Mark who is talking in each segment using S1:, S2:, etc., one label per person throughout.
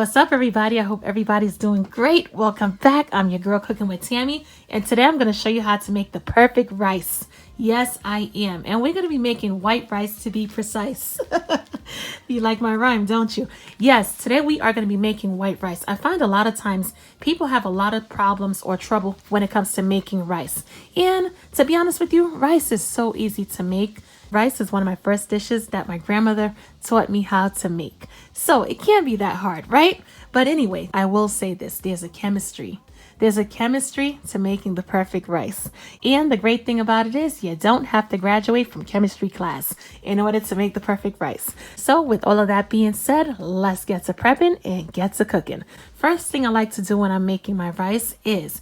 S1: What's up, everybody? I hope everybody's doing great. Welcome back. I'm your girl cooking with Tammy, and today I'm going to show you how to make the perfect rice. Yes, I am. And we're going to be making white rice, to be precise. You like my rhyme, don't you? Yes, today we are going to be making white rice. I find a lot of times people have a lot of problems or trouble when it comes to making rice. And to be honest with you, rice is so easy to make. Rice is one of my first dishes that my grandmother taught me how to make. So it can't be that hard, right? But anyway, I will say this. There's a chemistry. There's a chemistry to making the perfect rice. And the great thing about it is you don't have to graduate from chemistry class in order to make the perfect rice. So with all of that being said, let's get to prepping and get to cooking. First thing I like to do when I'm making my rice is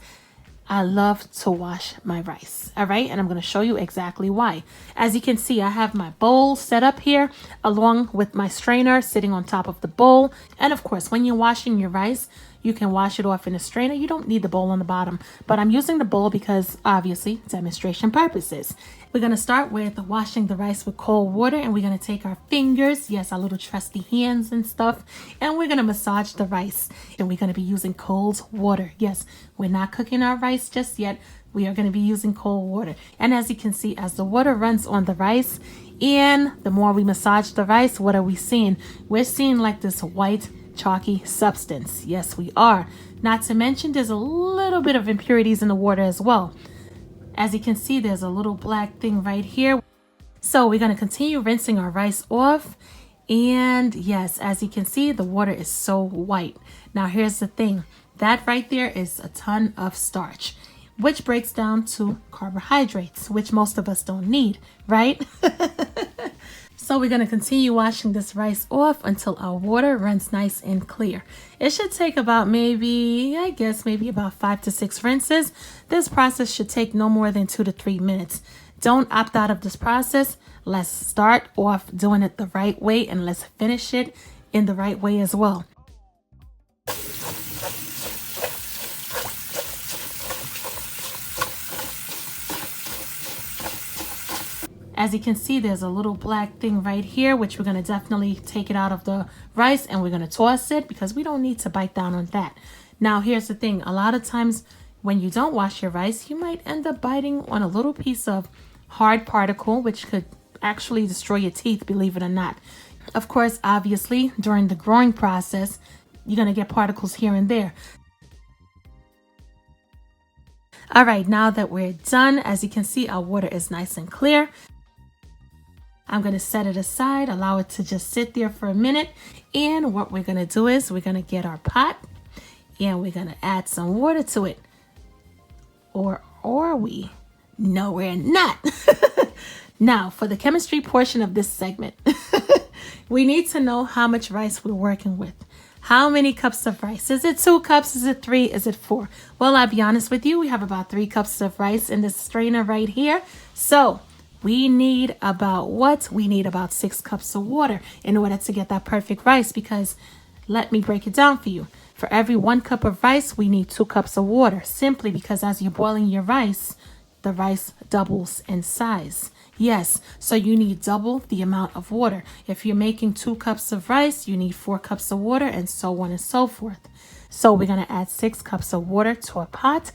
S1: I love to wash my rice. All right. And I'm going to show you exactly why. As you can see, I have my bowl set up here along with my strainer sitting on top of the bowl. And of course, when you're washing your rice, you can wash it off in a strainer. You don't need the bowl on the bottom, but I'm using the bowl because obviously demonstration purposes. We're going to start with washing the rice with cold water, and we're going to take our fingers, yes, our little trusty hands and stuff, and we're going to massage the rice. And we're going to be using cold water. Yes, we're not cooking our rice just yet. We are going to be using cold water. And as you can see, as the water runs on the rice, and the more we massage the rice, what are we seeing? We're seeing like this white chalky substance. Yes, we are. Not to mention there's a little bit of impurities in the water as well. As you can see, there's a little black thing right here. So we're going to continue rinsing our rice off. And yes, as you can see, the water is so white. Now here's the thing. That right there is a ton of starch, which breaks down to carbohydrates, which most of us don't need, right? So we're going to continue washing this rice off until our water runs nice and clear. It should take about maybe about 5 to 6 rinses. This process should take no more than 2 to 3 minutes. Don't opt out of this process. Let's start off doing it the right way, and let's finish it in the right way as well. As you can see, there's a little black thing right here, which we're going to definitely take it out of the rice, and we're going to toss it because we don't need to bite down on that. Now, here's the thing. A lot of times when you don't wash your rice, you might end up biting on a little piece of hard particle, which could actually destroy your teeth, believe it or not. Of course, obviously, during the growing process, you're going to get particles here and there. All right, now that we're done, as you can see, our water is nice and clear. I'm going to set it aside, allow it to just sit there for a minute. And what we're going to do is we're going to get our pot and we're going to add some water to it. Or are we? No, we're not. Now, for the chemistry portion of this segment, we need to know how much rice we're working with. How many cups of rice? Is it 2 cups? Is it 3? Is it 4? Well, I'll be honest with you. We have about 3 cups of rice in this strainer right here. So we need about what? We need about 6 cups of water in order to get that perfect rice, because let me break it down for you. For every 1 cup of rice, we need 2 cups of water, simply because as you're boiling your rice, the rice doubles in size. Yes, so you need double the amount of water. If you're making 2 cups of rice, you need 4 cups of water, and so on and so forth. So we're going to add 6 cups of water to a pot.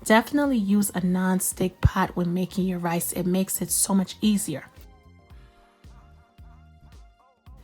S1: Definitely use a non-stick pot when making your rice. It makes it so much easier.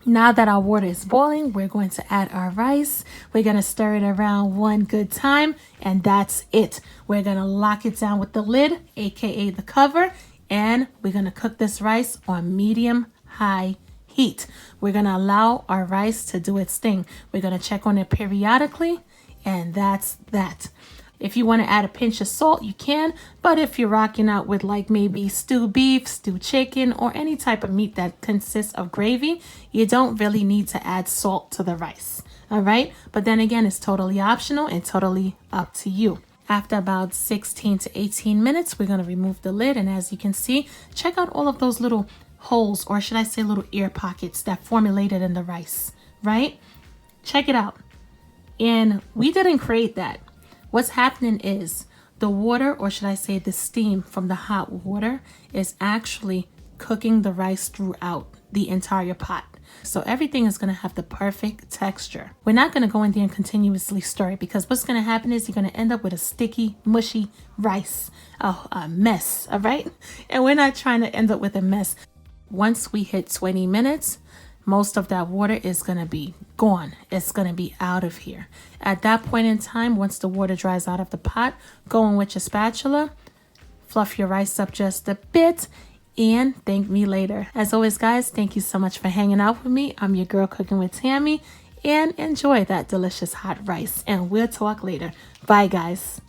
S1: Now that our water is boiling, we're going to add our rice. We're going to stir it around one good time, and that's it. We're going to lock it down with the lid, aka the cover, and we're going to cook this rice on medium-high heat. We're going to allow our rice to do its thing. We're going to check on it periodically, and that's that. If you want to add a pinch of salt, you can. But if you're rocking out with like maybe stewed beef, stewed chicken, or any type of meat that consists of gravy, you don't really need to add salt to the rice. All right. But then again, it's totally optional and totally up to you. After about 16 to 18 minutes, we're going to remove the lid. And as you can see, check out all of those little holes, or should I say little ear pockets that formulated in the rice, right? Check it out. And we didn't create that. What's happening is the water, or should I say the steam from the hot water, is actually cooking the rice throughout the entire pot. So everything is going to have the perfect texture. We're not going to go in there and continuously stir it, because what's going to happen is you're going to end up with a sticky, mushy rice, a mess, all right? And we're not trying to end up with a mess. Once we hit 20 minutes, most of that water is going to be gone. It's going to be out of here. At that point in time, once the water dries out of the pot, go in with your spatula, fluff your rice up just a bit, and thank me later. As always, guys, thank you so much for hanging out with me. I'm your girl cooking with Tammy, and enjoy that delicious hot rice. And we'll talk later. Bye, guys.